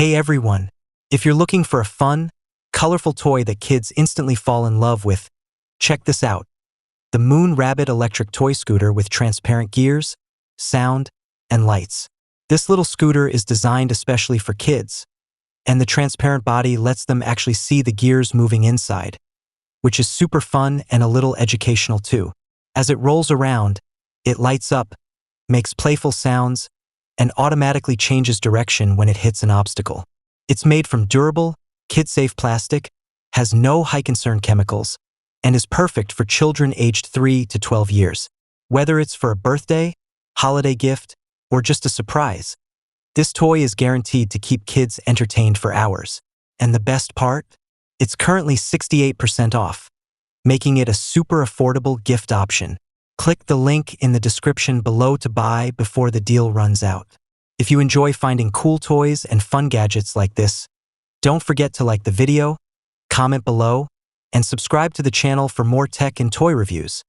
Hey everyone! If you're looking for a fun, colorful toy that kids instantly fall in love with, check this out. The Moon Rabbit electric toy scooter with transparent gears, sound, and lights. This little scooter is designed especially for kids, and the transparent body lets them actually see the gears moving inside, which is super fun and a little educational too. As it rolls around, it lights up, makes playful sounds, and automatically changes direction when it hits an obstacle. It's made from durable, kid-safe plastic, has no high-concern chemicals, and is perfect for children aged 3 to 12 years. Whether it's for a birthday, holiday gift, or just a surprise, this toy is guaranteed to keep kids entertained for hours. And the best part? It's currently 68% off, making it a super affordable gift option. Click the link in the description below to buy before the deal runs out. If you enjoy finding cool toys and fun gadgets like this, don't forget to like the video, comment below, and subscribe to the channel for more tech and toy reviews.